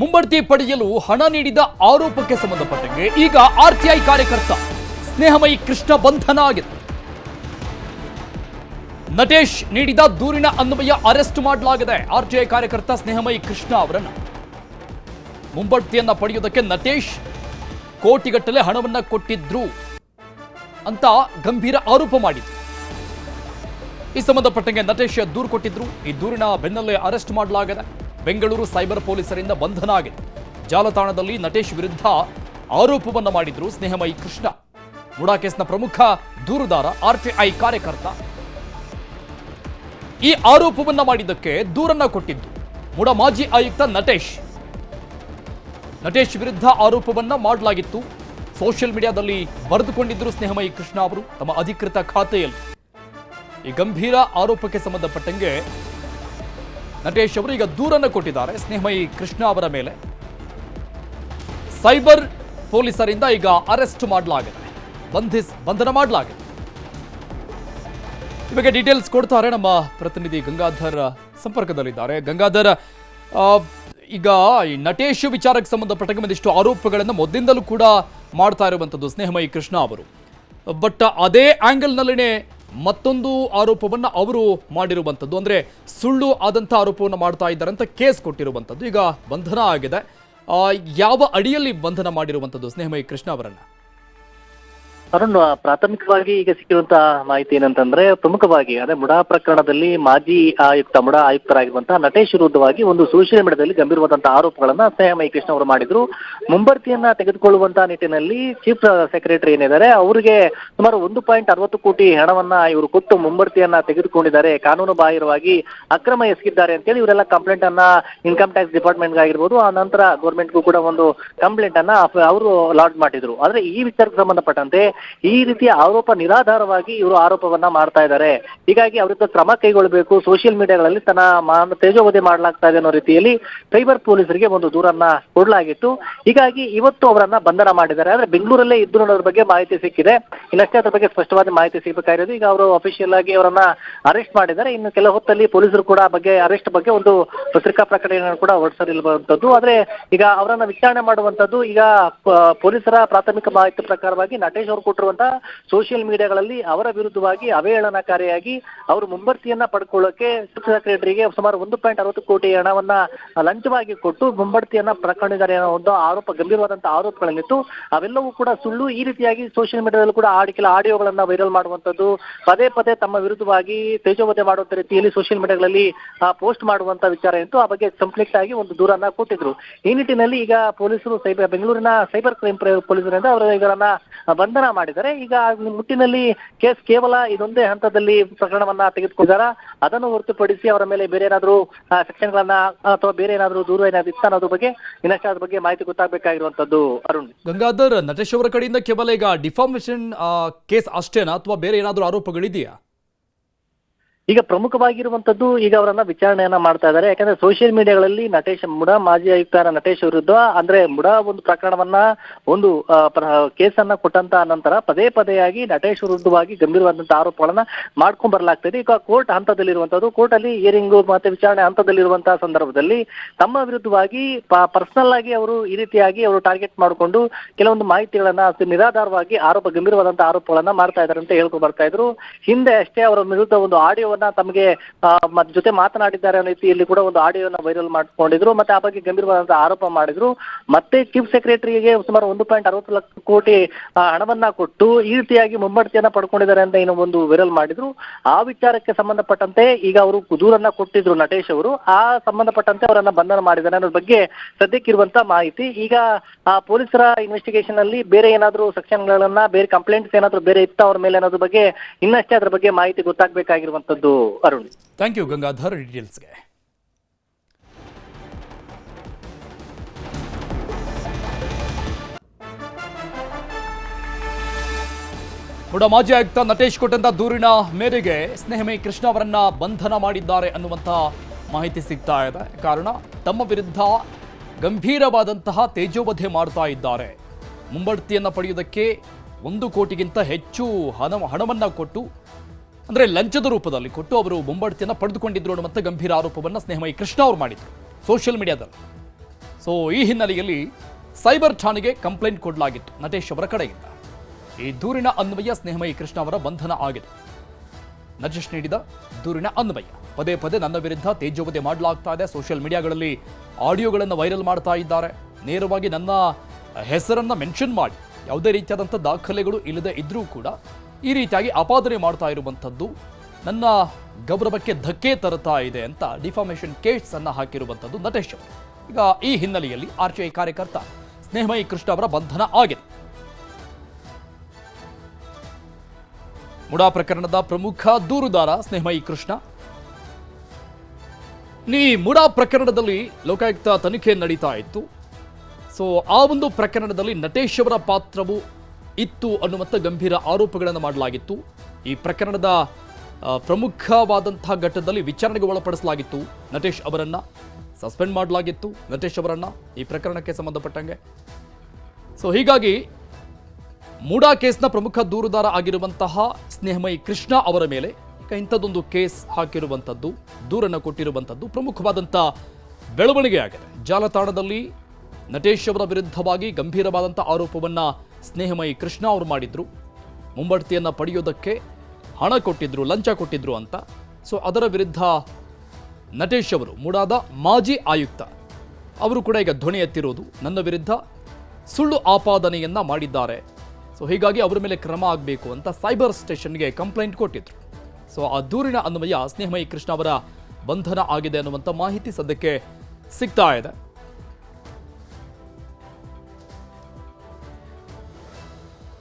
ಮುಂಬಡ್ತಿ ಪಡೆಯಲು ಹಣ ನೀಡಿದ ಆರೋಪಕ್ಕೆ ಸಂಬಂಧಪಟ್ಟಂಗೆ ಈಗ ಆರ್ಟಿಐ ಕಾರ್ಯಕರ್ತ ಸ್ನೇಹಮಯಿ ಕೃಷ್ಣ ಬಂಧನ ಆಗಿದೆ. ನಟೇಶ್ ನೀಡಿದ ದೂರಿನ ಅನ್ವಯ ಅರೆಸ್ಟ್ ಮಾಡಲಾಗಿದೆ. ಆರ್ಟಿಐ ಕಾರ್ಯಕರ್ತ ಸ್ನೇಹಮಯಿ ಕೃಷ್ಣ ಅವರನ್ನು ಮುಂಬಡ್ತಿಯನ್ನ ಪಡೆಯುವುದಕ್ಕೆ ನಟೇಶ್ ಕೋಟಿಗಟ್ಟಲೆ ಹಣವನ್ನ ಕೊಟ್ಟಿದ್ರು ಅಂತ ಗಂಭೀರ ಆರೋಪ ಮಾಡಿದ್ರು. ಈ ಸಂಬಂಧಪಟ್ಟಂಗೆ ನಟೇಶ್ ದೂರು ಕೊಟ್ಟಿದ್ರು. ಈ ದೂರಿನ ಬೆನ್ನಲ್ಲೇ ಅರೆಸ್ಟ್ ಮಾಡಲಾಗಿದೆ. ಬೆಂಗಳೂರು ಸೈಬರ್ ಪೊಲೀಸರಿಂದ ಬಂಧನ ಆಗಿದೆ. ಜಾಲತಾಣದಲ್ಲಿ ನಟೇಶ್ ವಿರುದ್ಧ ಆರೋಪವನ್ನ ಮಾಡಿದ್ರು ಸ್ನೇಹಮಯಿ ಕೃಷ್ಣ. ಮುಡಾ ಕೇಸ್ನ ಪ್ರಮುಖ ದೂರುದಾರ ಆರ್ಟಿಐ ಕಾರ್ಯಕರ್ತ ಈ ಆರೋಪವನ್ನ ಮಾಡಿದ್ದಕ್ಕೆ ದೂರನ್ನ ಕೊಟ್ಟಿದ್ದು ಮುಡಾ ಮಾಜಿ ಆಯುಕ್ತ ನಟೇಶ್ ವಿರುದ್ಧ ಆರೋಪವನ್ನ ಮಾಡಲಾಗಿತ್ತು. ಸೋಷಿಯಲ್ ಮೀಡಿಯಾದಲ್ಲಿ ಬರೆದುಕೊಂಡಿದ್ರು ಸ್ನೇಹಮಯಿ ಕೃಷ್ಣ ಅವರು ತಮ್ಮ ಅಧಿಕೃತ ಖಾತೆಯಲ್ಲಿ. ಈ ಗಂಭೀರ ಆರೋಪಕ್ಕೆ ಸಂಬಂಧಪಟ್ಟಂಗೆ ನಟೇಶ್ ಅವರು ಈಗ ದೂರನ್ನು ಕೊಟ್ಟಿದ್ದಾರೆ ಸ್ನೇಹಮಯಿ ಕೃಷ್ಣ ಅವರ ಮೇಲೆ. ಸೈಬರ್ ಪೊಲೀಸರಿಂದ ಈಗ ಅರೆಸ್ಟ್ ಮಾಡಲಾಗಿದೆ, ಬಂಧನ ಮಾಡಲಾಗಿದೆ. ಈ ಬಗ್ಗೆ ಡೀಟೇಲ್ಸ್ ಕೊಡ್ತಾರೆ ನಮ್ಮ ಪ್ರತಿನಿಧಿ ಗಂಗಾಧರ್ ಸಂಪರ್ಕದಲ್ಲಿದ್ದಾರೆ. ಗಂಗಾಧರ್, ಈಗ ಈ ನಟೇಶ್ ವಿಚಾರಕ್ಕೆ ಸಂಬಂಧಪಟ್ಟಂಗೆ ಒಂದಿಷ್ಟು ಆರೋಪಗಳನ್ನು ಮೊದಲಿಂದಲೂ ಕೂಡ ಮಾಡ್ತಾ ಇರುವಂಥದ್ದು ಸ್ನೇಹಮಯಿ ಕೃಷ್ಣ ಅವರು. ಬಟ್ ಅದೇ ಆಂಗಲ್ನಲ್ಲಿನೇ ಮತ್ತೊಂದು ಆರೋಪವನ್ನು ಅವರು ಮಾಡಿರುವಂಥದ್ದು, ಅಂದರೆ ಸುಳ್ಳು ಆದಂಥ ಆರೋಪವನ್ನು ಮಾಡ್ತಾ ಇದ್ದಾರೆ ಅಂತ ಕೇಸ್ ಕೊಟ್ಟಿರುವಂಥದ್ದು. ಈಗ ಬಂಧನ ಆಗಿದೆ. ಯಾವ ಅಡಿಯಲ್ಲಿ ಬಂಧನ ಮಾಡಿರುವಂಥದ್ದು ಸ್ನೇಹಮಯಿ ಕೃಷ್ಣ ಅವರನ್ನ? ಅರುಣ್, ಪ್ರಾಥಮಿಕವಾಗಿ ಈಗ ಸಿಕ್ಕಿರುವಂತಹ ಮಾಹಿತಿ ಏನಂತಂದ್ರೆ, ಪ್ರಮುಖವಾಗಿ ಅದೇ ಮುಡಾ ಪ್ರಕರಣದಲ್ಲಿ ಮಾಜಿ ಮುಡಾ ಆಯುಕ್ತರಾಗಿರುವಂತಹ ನಟೇಶ್ ವಿರುದ್ಧವಾಗಿ ಒಂದು ಸೋಷಿಯಲ್ ಮೀಡಿಯಾದಲ್ಲಿ ಗಂಭೀರವಾದಂತಹ ಆರೋಪಗಳನ್ನ ಸ್ನೇಹಮಯಿ ಕೃಷ್ಣ ಅವರು ಮಾಡಿದ್ರು. ಮುಂಬಡ್ತಿಯನ್ನ ತೆಗೆದುಕೊಳ್ಳುವಂತಹ ನಿಟ್ಟಿನಲ್ಲಿ ಚೀಫ್ ಸೆಕ್ರೆಟರಿ ಏನಿದ್ದಾರೆ ಅವರಿಗೆ ಸುಮಾರು 1.60 ಕೋಟಿ ಹಣವನ್ನ ಇವರು ಕೊಟ್ಟು ಮುಂಬಡ್ತಿಯನ್ನ ತೆಗೆದುಕೊಂಡಿದ್ದಾರೆ, ಕಾನೂನು ಬಾಹಿರವಾಗಿ ಅಕ್ರಮ ಎಸಗಿದ್ದಾರೆ ಅಂತೇಳಿ ಇವರೆಲ್ಲ ಕಂಪ್ಲೇಂಟ್ ಅನ್ನ ಇನ್ಕಮ್ ಟ್ಯಾಕ್ಸ್ ಡಿಪಾರ್ಟ್ಮೆಂಟ್ ಆಗಿರ್ಬೋದು, ಆ ನಂತರ ಗೌರ್ಮೆಂಟ್ಗೂ ಕೂಡ ಒಂದು ಕಂಪ್ಲೇಂಟ್ ಅನ್ನ ಅವರು ಲಾಂಚ್ ಮಾಡಿದ್ರು. ಆದ್ರೆ ಈ ವಿಚಾರಕ್ಕೆ ಸಂಬಂಧಪಟ್ಟಂತೆ ಈ ರೀತಿಯ ಆರೋಪ ನಿರಾಧಾರವಾಗಿ ಇವರು ಆರೋಪವನ್ನ ಮಾಡ್ತಾ ಇದ್ದಾರೆ. ಹೀಗಾಗಿ ಅವರಿಂದ ಕ್ರಮ ಕೈಗೊಳ್ಳಬೇಕು, ಸೋಷಿಯಲ್ ಮೀಡಿಯಾಗಳಲ್ಲಿ ತನ್ನ ತೇಜೋವಧೆ ಮಾಡಲಾಗ್ತಾ ಇದೆ ಅನ್ನೋ ರೀತಿಯಲ್ಲಿ ಸೈಬರ್ ಪೊಲೀಸರಿಗೆ ಒಂದು ದೂರನ್ನ ಕೊಡಲಾಗಿತ್ತು. ಹೀಗಾಗಿ ಇವತ್ತು ಅವರನ್ನ ಬಂಧನ ಮಾಡಿದ್ದಾರೆ. ಆದ್ರೆ ಬೆಂಗಳೂರಲ್ಲೇ ಇದ್ದು ಅನ್ನೋದ್ರ ಬಗ್ಗೆ ಮಾಹಿತಿ ಸಿಕ್ಕಿದೆ. ಇನ್ನಷ್ಟೇ ಅದ್ರ ಬಗ್ಗೆ ಸ್ಪಷ್ಟವಾದ ಮಾಹಿತಿ ಸಿಗಬೇಕಾಗಿರೋದು. ಈಗ ಅವರು ಅಫಿಷಿಯಲ್ ಆಗಿ ಅವರನ್ನ ಅರೆಸ್ಟ್ ಮಾಡಿದ್ದಾರೆ. ಇನ್ನು ಕೆಲ ಹೊತ್ತಲ್ಲಿ ಪೊಲೀಸರು ಕೂಡ ಅರೆಸ್ಟ್ ಬಗ್ಗೆ ಒಂದು ಪತ್ರಿಕಾ ಪ್ರಕಟಣೆಯನ್ನು ಕೂಡ ಹೊರಡಿಸಿರುವಂತದ್ದು. ಆದ್ರೆ ಈಗ ಅವರನ್ನ ವಿಚಾರಣೆ ಮಾಡುವಂತದ್ದು ಈಗ ಪೊಲೀಸರ ಪ್ರಾಥಮಿಕ ಮಾಹಿತಿ ಪ್ರಕಾರವಾಗಿ ನಟೇಶ್ ಅವರು ಕೊಟ್ಟಿರುವಂತಹ ಸೋಷಿಯಲ್ ಮೀಡಿಯಾಗಳಲ್ಲಿ ಅವರ ವಿರುದ್ಧವಾಗಿ ಅವಹೇಳನಕಾರಿಯಾಗಿ ಅವರು ಮುಂಬಡ್ತಿಯನ್ನ ಪಡ್ಕೊಳ್ಳೋಕೆ ಸೆಕ್ರೆಟರಿಗೆ ಸುಮಾರು 1.60 ಕೋಟಿ ಹಣವನ್ನ ಲಂಚವಾಗಿ ಕೊಟ್ಟು ಮುಂಬಡ್ತಿಯನ್ನ ಪಡ್ಕೊಂಡಿದ್ದಾರೆ ಅನ್ನೋ ಒಂದು ಆರೋಪ, ಗಂಭೀರವಾದಂತಹ ಆರೋಪಗಳನ್ನಿತ್ತು. ಅವೆಲ್ಲವೂ ಕೂಡ ಸುಳ್ಳು. ಈ ರೀತಿಯಾಗಿ ಸೋಷಿಯಲ್ ಮೀಡಿಯಾದಲ್ಲೂ ಕೂಡ ಕೆಲ ಆಡಿಯೋಗಳನ್ನ ವೈರಲ್ ಮಾಡುವಂತದ್ದು, ಪದೇ ಪದೇ ತಮ್ಮ ವಿರುದ್ಧವಾಗಿ ತೇಜೋವಧೆ ಮಾಡುವಂತ ರೀತಿಯಲ್ಲಿ ಸೋಷಿಯಲ್ ಮೀಡಿಯಾಗಳಲ್ಲಿ ಪೋಸ್ಟ್ ಮಾಡುವಂತ ವಿಚಾರ ಇತ್ತು. ಆ ಬಗ್ಗೆ ಕಂಪ್ಲೀಟ್ ಆಗಿ ಒಂದು ದೂರನ್ನ ಕೊಟ್ಟಿದ್ರು. ಈ ನಿಟ್ಟಿನಲ್ಲಿ ಈಗ ಪೊಲೀಸರು ಬೆಂಗಳೂರಿನ ಸೈಬರ್ ಕ್ರೈಮ್ ಪೊಲೀಸರಿಂದ ಇವರನ್ನ ಬಂಧನ ಮಾಡಿದ್ದಾರೆ. ಈಗ ಮುಟ್ಟಿನಲ್ಲಿ ಕೇಸ್ ಕೇವಲ ಇದೊಂದೇ ಹಂತದಲ್ಲಿ ಪ್ರಕರಣವನ್ನ ತೆಗೆದುಕೊಂಡಿದ್ದಾರೆ. ಅದನ್ನು ಹೊರತುಪಡಿಸಿ ಅವರ ಮೇಲೆ ಬೇರೆ ಏನಾದರೂ ಸೆಕ್ಷನ್ಗಳನ್ನ ಅಥವಾ ಬೇರೆ ಏನಾದರೂ ದೂರ ಏನಾದ್ರು ಇತ್ತ ಅನ್ನೋದ್ರ ಬಗ್ಗೆ ಇನ್ನಷ್ಟು ಅದ್ರ ಬಗ್ಗೆ ಮಾಹಿತಿ ಗೊತ್ತಾಗಬೇಕಾಗಿರುವಂತದ್ದು. ಅರುಣ್, ಗಂಗಾಧರ್, ನಟೇಶ್ ಅವರ ಕಡೆಯಿಂದ ಕೇವಲ ಈಗ ಡಿಫಾರ್ಮೇಷನ್ ಕೇಸ್ ಅಷ್ಟೇನಾ ಅಥವಾ ಬೇರೆ ಏನಾದರೂ ಆರೋಪಗಳಿದೆಯಾ? ಈಗ ಪ್ರಮುಖವಾಗಿರುವಂತದ್ದು ಈಗ ಅವರನ್ನ ವಿಚಾರಣೆಯನ್ನ ಮಾಡ್ತಾ ಇದ್ದಾರೆ. ಯಾಕಂದ್ರೆ ಸೋಷಿಯಲ್ ಮೀಡಿಯಾಗಳಲ್ಲಿ ಮುಡಾ ಮಾಜಿ ಆಯುಕ್ತ ನಟೇಶ್ ವಿರುದ್ಧ ಅಂದ್ರೆ ಮುಡಾ ಒಂದು ಪ್ರಕರಣವನ್ನ ಒಂದು ಕೇಸನ್ನ ಕೊಟ್ಟಂತ ನಂತರ ಪದೇ ಪದೇಯಾಗಿ ನಟೇಶ್ ವಿರುದ್ಧವಾಗಿ ಗಂಭೀರವಾದಂತಹ ಆರೋಪಗಳನ್ನ ಮಾಡ್ಕೊಂಡ್ ಬರ್ಲಾಗ್ತದೆ. ಈಗ ಕೋರ್ಟ್ ಹಂತದಲ್ಲಿರುವಂತದ್ದು, ಕೋರ್ಟ್ ಅಲ್ಲಿ ಹಿಯರಿಂಗ್ ಮತ್ತೆ ವಿಚಾರಣೆ ಹಂತದಲ್ಲಿರುವಂತಹ ಸಂದರ್ಭದಲ್ಲಿ ತಮ್ಮ ವಿರುದ್ಧವಾಗಿ ಪರ್ಸನಲ್ ಆಗಿ ಅವರು ಈ ರೀತಿಯಾಗಿ ಅವರು ಟಾರ್ಗೆಟ್ ಮಾಡಿಕೊಂಡು ಕೆಲವೊಂದು ಮಾಹಿತಿಗಳನ್ನ ನಿರಾಧಾರವಾಗಿ ಗಂಭೀರವಾದಂತಹ ಆರೋಪಗಳನ್ನ ಮಾಡ್ತಾ ಇದ್ದಾರೆ ಅಂತ ಹೇಳ್ಕೊಂಡು ಬರ್ತಾ ಇದ್ರು. ಹಿಂದೆ ಅಷ್ಟೇ ಅವರ ವಿರುದ್ಧ ಒಂದು ಆಡಿಯೋ ತಮಗೆ ಜೊತೆ ಮಾತನಾಡಿದ್ದಾರೆ ಅನ್ನೋ ರೀತಿಯಲ್ಲಿ ಕೂಡ ಒಂದು ಆಡಿಯೋನ ವೈರಲ್ ಮಾಡ್ಕೊಂಡಿದ್ರು. ಮತ್ತೆ ಆ ಬಗ್ಗೆ ಗಂಭೀರವಾದಂತಹ ಆರೋಪ ಮಾಡಿದ್ರು. ಮತ್ತೆ ಚೀಫ್ ಸೆಕ್ರೆಟರಿಗೆ ಸುಮಾರು 1.60 ಲಕ್ಷ ಕೋಟಿ ಹಣವನ್ನ ಕೊಟ್ಟು ಈ ರೀತಿಯಾಗಿ ಮುಂಬಡ್ತಿಯನ್ನ ಪಡ್ಕೊಂಡಿದ್ದಾರೆ ಅಂತ ಏನೋ ಒಂದು ವೈರಲ್ ಮಾಡಿದ್ರು. ಆ ವಿಚಾರಕ್ಕೆ ಸಂಬಂಧಪಟ್ಟಂತೆ ಈಗ ಅವರು ದೂರನ್ನ ಕೊಟ್ಟಿದ್ರು ನಟೇಶ್ ಅವರು. ಆ ಸಂಬಂಧಪಟ್ಟಂತೆ ಅವರನ್ನ ಬಂಧನ ಮಾಡಿದ್ದಾರೆ ಅನ್ನೋದ್ರ ಬಗ್ಗೆ ಸದ್ಯಕ್ಕಿರುವಂತಹ ಮಾಹಿತಿ. ಈಗ ಪೊಲೀಸರ ಇನ್ವೆಸ್ಟಿಗೇಷನ್ ಅಲ್ಲಿ ಬೇರೆ ಏನಾದ್ರು ಸೆಕ್ಷನ್ಗಳನ್ನ, ಬೇರೆ ಕಂಪ್ಲೇಂಟ್ಸ್ ಏನಾದ್ರು ಬೇರೆ ಇತ್ತ ಅವ್ರ ಮೇಲೆ ಅನ್ನೋದ್ರ ಬಗ್ಗೆ ಇನ್ನಷ್ಟೇ ಅದ್ರ ಬಗ್ಗೆ ಮಾಹಿತಿ ಗೊತ್ತಾಗಬೇಕಾಗಿರುವಂತದ್ದು. ಅರುಣ್, ಥ್ಯಾಂಕ್ ಯು ಗಂಗಾಧರ್ ಡೀಟೇಲ್ಸ್ಗೆ. ಮುಡಾ ಮಾಜಿ ಆಯುಕ್ತ ನಟೇಶ್ ಕೊಟ್ಟಂತ ದೂರಿನ ಮೇರೆಗೆ ಸ್ನೇಹಮಯಿ ಕೃಷ್ಣ ಅವರನ್ನ ಬಂಧನ ಮಾಡಿದ್ದಾರೆ ಅನ್ನುವಂಥ ಮಾಹಿತಿ ಸಿಗ್ತಾ ಇದೆ. ಕಾರಣ ತಮ್ಮ ವಿರುದ್ಧ ಗಂಭೀರವಾದಂತಹ ತೇಜೋವಧೆ ಮಾಡ್ತಾ ಇದ್ದಾರೆ. ಮುಂಬಡ್ತಿಯನ್ನ ಪಡೆಯುವುದಕ್ಕೆ 1 ಕೋಟಿಗಿಂತ ಹೆಚ್ಚು ಹಣವನ್ನ ಕೊಟ್ಟು, ಅಂದರೆ ಲಂಚದ ರೂಪದಲ್ಲಿ ಕೊಟ್ಟು ಅವರು ಮುಂಬಡ್ತಿಯನ್ನು ಪಡೆದುಕೊಂಡಿದ್ರು ಅನ್ನುವಂಥ ಗಂಭೀರ ಆರೋಪವನ್ನು ಸ್ನೇಹಮಯಿ ಕೃಷ್ಣ ಅವರು ಮಾಡಿದ್ರು ಸೋಷಿಯಲ್ ಮೀಡಿಯಾದಲ್ಲಿ. ಸೊ ಈ ಹಿನ್ನೆಲೆಯಲ್ಲಿ ಸೈಬರ್ ಠಾಣೆಗೆ ಕಂಪ್ಲೇಂಟ್ ಕೊಡಲಾಗಿತ್ತು ನಟೇಶ್ ಅವರ ಕಡೆಯಿಂದ. ಈ ದೂರಿನ ಅನ್ವಯ ಸ್ನೇಹಮಯಿ ಕೃಷ್ಣ ಅವರ ಬಂಧನ ಆಗಿದೆ. ನಟೇಶ್ ನೀಡಿದ ದೂರಿನ ಅನ್ವಯ ಪದೇ ಪದೇ ನನ್ನ ವಿರುದ್ಧ ತೇಜೋವಧೆ ಮಾಡಲಾಗ್ತಾ ಇದೆ. ಸೋಷಿಯಲ್ ಮೀಡಿಯಾಗಳಲ್ಲಿ ಆಡಿಯೋಗಳನ್ನು ವೈರಲ್ ಮಾಡ್ತಾ ಇದ್ದಾರೆ. ನೇರವಾಗಿ ನನ್ನ ಹೆಸರನ್ನು ಮೆನ್ಷನ್ ಮಾಡಿ ಯಾವುದೇ ರೀತಿಯಾದಂಥ ದಾಖಲೆಗಳು ಇಲ್ಲದೆ ಇದ್ರೂ ಕೂಡ ಈ ರೀತಿಯಾಗಿ ಆಪಾದನೆ ಮಾಡ್ತಾ ಇರುವಂಥದ್ದು ನನ್ನ ಗೌರವಕ್ಕೆ ಧಕ್ಕೆ ತರುತ್ತಾ ಇದೆ ಅಂತ ಡಿಫಾಮೇಷನ್ ಕೇಸ್ ಅನ್ನು ಹಾಕಿರುವಂಥದ್ದು ನಟೇಶ್ ಅವರು. ಈಗ ಈ ಹಿನ್ನೆಲೆಯಲ್ಲಿ ಆರ್ಟಿಐ ಕಾರ್ಯಕರ್ತ ಸ್ನೇಹಮಯಿ ಕೃಷ್ಣ ಅವರ ಬಂಧನ ಆಗಿದೆ. ಮುಡಾ ಪ್ರಕರಣದ ಪ್ರಮುಖ ದೂರುದಾರ ಸ್ನೇಹಮಯಿ ಕೃಷ್ಣ. ಈ ಮುಡಾ ಪ್ರಕರಣದಲ್ಲಿ ಲೋಕಾಯುಕ್ತ ತನಿಖೆ ನಡೀತಾ ಇತ್ತು. ಸೊ ಆ ಒಂದು ಪ್ರಕರಣದಲ್ಲಿ ನಟೇಶ್ ಅವರ ಪಾತ್ರವು ಇತ್ತು ಅನ್ನುವಂಥ ಗಂಭೀರ ಆರೋಪಗಳನ್ನು ಮಾಡಲಾಗಿತ್ತು. ಈ ಪ್ರಕರಣದ ಪ್ರಮುಖವಾದಂತಹ ಘಟ್ಟದಲ್ಲಿ ವಿಚಾರಣೆಗೆ ಒಳಪಡಿಸಲಾಗಿತ್ತು. ನಟೇಶ್ ಅವರನ್ನು ಸಸ್ಪೆಂಡ್ ಮಾಡಲಾಗಿತ್ತು. ನಟೇಶ್ ಅವರನ್ನು ಈ ಪ್ರಕರಣಕ್ಕೆ ಸಂಬಂಧಪಟ್ಟಂಗೆ. ಸೊ ಹೀಗಾಗಿ ಮೂಡಾ ಕೇಸ್ನ ಪ್ರಮುಖ ದೂರುದಾರ ಆಗಿರುವಂತಹ ಸ್ನೇಹಮಯಿ ಕೃಷ್ಣ ಅವರ ಮೇಲೆ ಈಗ ಇಂಥದ್ದೊಂದು ಕೇಸ್ ಹಾಕಿರುವಂಥದ್ದು, ದೂರನ್ನು ಕೊಟ್ಟಿರುವಂಥದ್ದು ಪ್ರಮುಖವಾದಂಥ ಬೆಳವಣಿಗೆ ಆಗಿದೆ. ಜಾಲತಾಣದಲ್ಲಿ ನಟೇಶ್ ಅವರ ವಿರುದ್ಧವಾಗಿ ಗಂಭೀರವಾದಂಥ ಆರೋಪವನ್ನು ಸ್ನೇಹಮಯಿ ಕೃಷ್ಣ ಅವರು ಮಾಡಿದ್ರು. ಮುಂಬಡ್ತಿಯನ್ನು ಪಡೆಯೋದಕ್ಕೆ ಹಣ ಕೊಟ್ಟಿದ್ರು, ಲಂಚ ಕೊಟ್ಟಿದ್ರು ಅಂತ. ಸೊ ಅದರ ವಿರುದ್ಧ ನಟೇಶ್ ಅವರು ಮೂಡಾದ ಮಾಜಿ ಆಯುಕ್ತ ಅವರು ಕೂಡ ಈಗ ಧ್ವನಿ ಎತ್ತಿರೋದು, ನನ್ನ ವಿರುದ್ಧ ಸುಳ್ಳು ಆಪಾದನೆಯನ್ನ ಮಾಡಿದ್ದಾರೆ. ಸೊ ಹೀಗಾಗಿ ಅವರ ಮೇಲೆ ಕ್ರಮ ಆಗಬೇಕು ಅಂತ ಸೈಬರ್ ಸ್ಟೇಷನ್ಗೆ ಕಂಪ್ಲೇಂಟ್ ಕೊಟ್ಟಿದ್ರು. ಸೊ ಆ ದೂರಿನ ಅನ್ವಯ ಸ್ನೇಹಮಯಿ ಕೃಷ್ಣ ಅವರ ಬಂಧನ ಆಗಿದೆ ಅನ್ನುವಂಥ ಮಾಹಿತಿ ಸದ್ಯಕ್ಕೆ ಸಿಗ್ತಾ ಇದೆ.